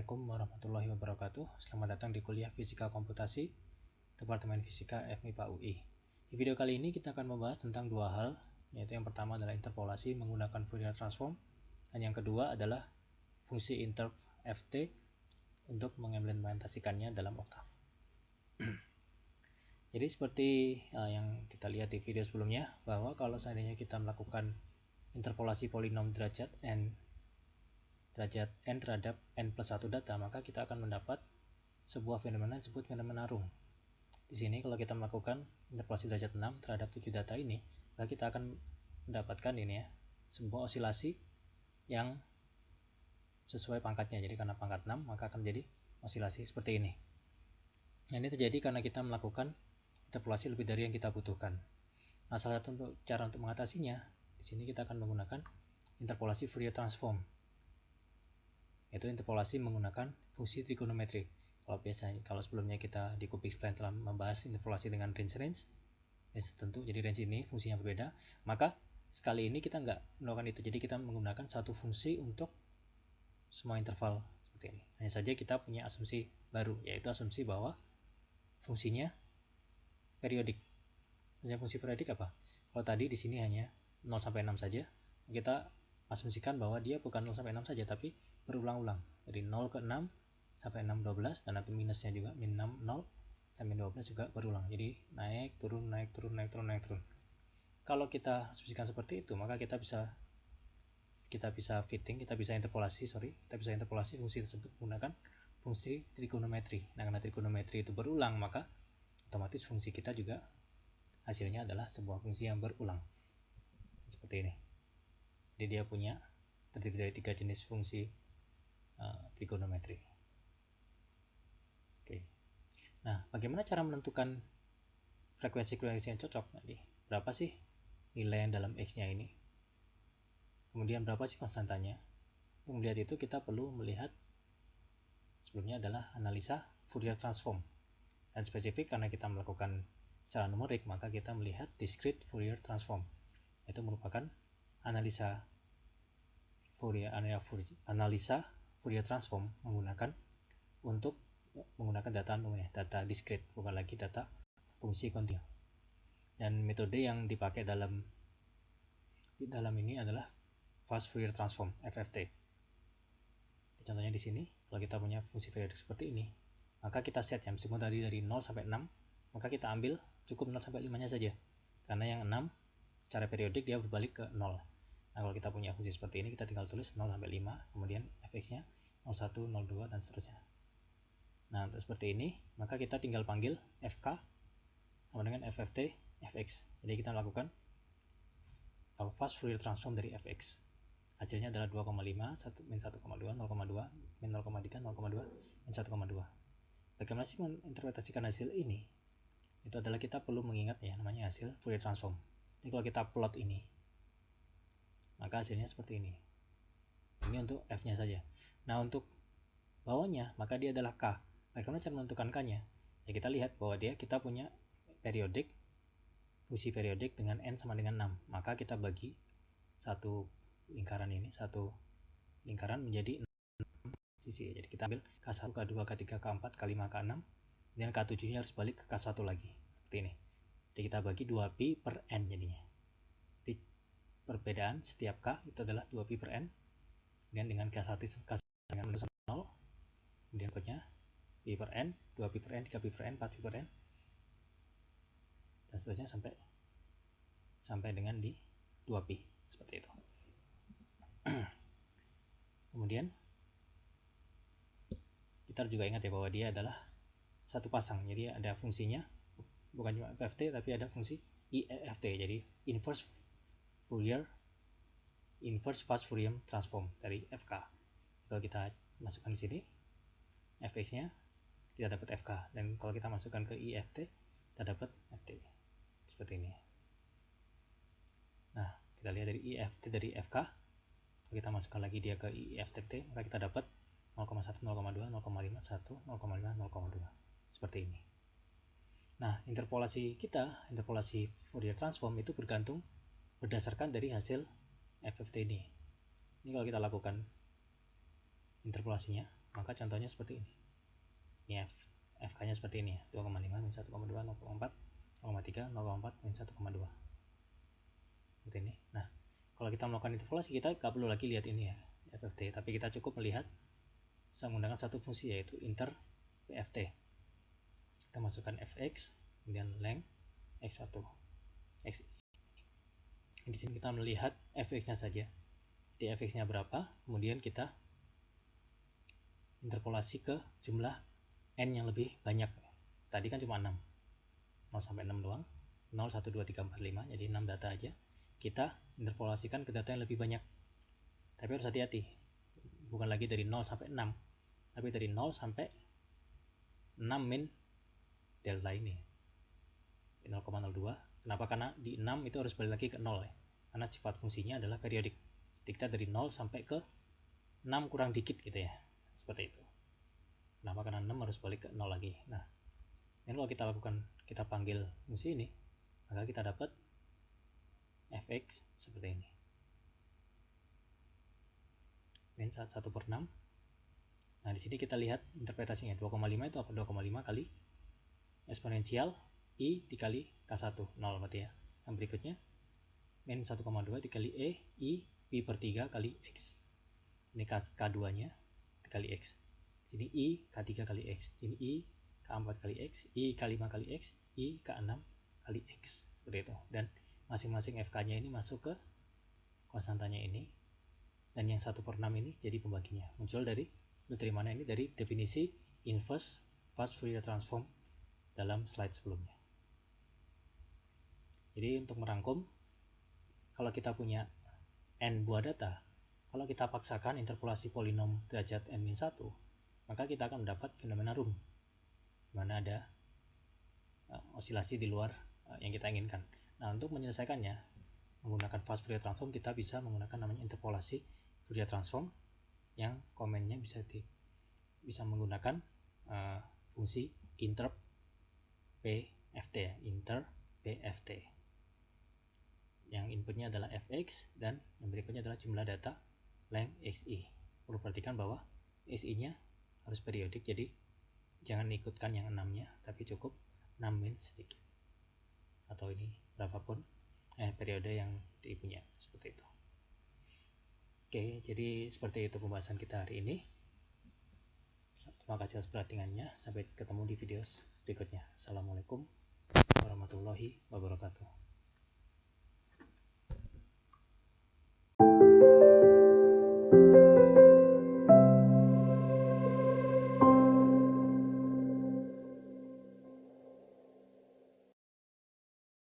Assalamualaikum warahmatullahi wabarakatuh. Selamat datang di kuliah Fisika Komputasi, Departemen Fisika FMIPA UI. Di video kali ini kita akan membahas tentang dua hal, yaitu yang pertama adalah interpolasi menggunakan Fourier transform, dan yang kedua adalah fungsi interp ft untuk mengimplementasikannya dalam oktav. Jadi seperti yang kita lihat di video sebelumnya, bahwa kalau seandainya kita melakukan interpolasi polinom derajat n terhadap n plus 1 data, maka kita akan mendapat sebuah fenomena yang disebut fenomena rung. Di sini kalau kita melakukan interpolasi derajat 6 terhadap 7 data ini, maka kita akan mendapatkan ini ya, sebuah osilasi yang sesuai pangkatnya. Jadi karena pangkat 6, maka akan menjadi osilasi seperti ini. Nah, ini terjadi karena kita melakukan interpolasi lebih dari yang kita butuhkan. Nah, salah satu cara untuk mengatasinya, di sini kita akan menggunakan interpolasi Fourier transform, yaitu interpolasi menggunakan fungsi trigonometri. Kalau sebelumnya kita di Kubixplan telah membahas interpolasi dengan range tertentu, jadi range ini fungsinya berbeda, maka sekali ini kita nggak melakukan itu. Jadi kita menggunakan satu fungsi untuk semua interval seperti ini. Hanya saja kita punya asumsi baru, yaitu asumsi bahwa fungsinya periodik. Fungsi periodik apa? Kalau tadi di sini hanya 0 sampai 6 saja, kita asumsikan bahwa dia bukan 0 sampai 6 saja, tapi berulang-ulang. Dari 0 ke 6 sampai 6, 12, dan nanti minusnya juga, min 6, 0 sampai 12 juga berulang. Jadi naik, turun, naik, turun, naik, turun, naik, turun. Kalau kita asumsikan seperti itu, maka kita bisa interpolasi fungsi tersebut menggunakan fungsi trigonometri. Nah, karena trigonometri itu berulang, maka otomatis fungsi kita juga hasilnya adalah sebuah fungsi yang berulang. Seperti ini. Jadi dia terdiri dari 3 jenis fungsi trigonometri. Oke. Nah, bagaimana cara menentukan frekuensi yang cocok? Jadi, berapa sih nilai yang dalam X-nya ini? Kemudian berapa sih konstantanya? Untuk melihat itu kita perlu melihat sebelumnya adalah analisa Fourier transform. Dan spesifik karena kita melakukan secara numerik, maka kita melihat discrete Fourier transform. Itu merupakan analisa Fourier transform menggunakan data discrete, bukan lagi data fungsi kontinu. Dan metode yang dipakai dalam ini adalah fast Fourier transform (FFT). Contohnya di sini, kalau kita punya fungsi periodik seperti ini, maka kita set ya, meskipun tadi dari 0 sampai 6, maka kita ambil cukup 0 sampai 5-nya saja. Karena yang 6 secara periodik dia berbalik ke 0. Nah, kalau kita punya fungsi seperti ini, kita tinggal tulis 0 sampai 5, kemudian fx-nya 01, 02, dan seterusnya. Nah, untuk seperti ini, maka kita tinggal panggil fk sama dengan fft fx. Jadi kita melakukan fast Fourier transform dari fx. Hasilnya adalah 2,5, min 1,2, 0,2, min 0,3, 0,2, min 1,2. Bagaimana sih menginterpretasikan hasil ini? Itu adalah kita perlu mengingat ya, namanya hasil Fourier transform. Jadi kalau kita plot ini, maka hasilnya seperti ini. Ini untuk f-nya saja. Nah, untuk bawahnya, maka dia adalah k. Bagaimana cara menentukan k-nya? Ya, kita lihat bahwa kita punya fungsi periodik dengan n sama dengan 6. Maka kita bagi satu lingkaran menjadi 6 sisi. Jadi kita ambil K1, K2, K3, K4, K5, K6, dan K7-nya harus balik ke K1 lagi. Seperti ini. Jadi kita bagi 2pi per n jadinya. Jadi perbedaan setiap K itu adalah 2pi per n. Dan dengan K1 dengan 0, kemudian berikutnya pi per n, 2pi per n, 3pi per n, 4pi per n, dan seterusnya sampai dengan di 2pi. Seperti itu. Kemudian kita juga ingat ya bahwa dia adalah satu pasang. Jadi ada fungsinya, bukan cuma FFT, tapi ada fungsi IFT. Jadi inverse fast Fourier transform dari FK. Kalau kita masukkan di sini fx-nya, kita dapat FK. Dan kalau kita masukkan ke IFT, kita dapat FT. Seperti ini. Nah, kita lihat dari IFT dari FK, kalau kita masukkan lagi dia ke IFT, maka kita dapat 0,1, 0,2, 0,5, 1, 0,5, 0,2. Seperti ini. Nah, interpolasi Fourier transform itu berdasarkan dari hasil FFT ini. Ini kalau kita lakukan interpolasinya, Maka contohnya seperti ini. Ini FK-nya seperti ini ya, 2,5 min 1,2, 0,4, 0,3, 0,4, min 1,2. Seperti ini. Nah, kalau kita melakukan interpolasi, kita nggak perlu lagi lihat ini ya, FFT, tapi kita cukup melihat bisa menggunakan satu fungsi, yaitu inter PFT. Kita masukkan fx, kemudian length x1, x. Di sini kita melihat fx-nya saja. Di fx-nya berapa, kemudian kita interpolasi ke jumlah n yang lebih banyak. Tadi kan cuma 6, 0 sampai 6 doang, 0, 1, 2, 3, 4, 5, jadi 6 data aja. Kita interpolasikan ke data yang lebih banyak. Tapi harus hati-hati, bukan lagi dari 0 sampai 6, tapi dari 0 sampai 6 min delta ini, 0,02. Kenapa? Karena di 6 itu harus balik lagi ke 0 ya, karena sifat fungsinya adalah periodik. Kita dari 0 sampai ke 6 kurang dikit gitu ya, seperti itu. Kenapa? Karena 6 harus balik ke 0 lagi. Nah, ini kalau kita lakukan, kita panggil fungsi ini, maka kita dapat fx seperti ini, min 1 per 6. Nah, di sini kita lihat interpretasinya, 2,5 itu apa? 2,5 kali eksponensial i dikali k1, 0 berarti ya. Yang berikutnya, min 1,2 dikali i pi per 3 kali x. Ini k2 nya dikali x. Sini i k3 kali x. Sini i k4 kali x, i k5 kali x, i k6 kali x. Seperti itu. Dan masing-masing fk-nya ini masuk ke konstantanya ini. Dan yang 1 per 6 ini jadi pembaginya. Muncul dari mana ini? Dari definisi inverse fast Fourier transform dalam slide sebelumnya. Jadi untuk merangkum, kalau kita punya n buah data, kalau kita paksakan interpolasi polinom derajat n-1, maka kita akan mendapat fenomena room, di mana ada osilasi di luar yang kita inginkan. Nah, untuk menyelesaikannya menggunakan fast Fourier transform, kita bisa menggunakan namanya interpolasi Fourier transform, yang komennya bisa menggunakan fungsi interp PFT ya, interp PFT. Yang inputnya adalah fx dan yang berikutnya adalah jumlah data length xi. Perlu perhatikan bahwa xi-nya harus periodik, jadi jangan ikutkan yang 6-nya, tapi cukup 6 min sedikit. Atau ini berapapun periode yang dipunya, seperti itu. Oke, jadi seperti itu pembahasan kita hari ini. Terima kasih atas perhatiannya. Sampai ketemu di video berikutnya. Assalamualaikum warahmatullahi wabarakatuh.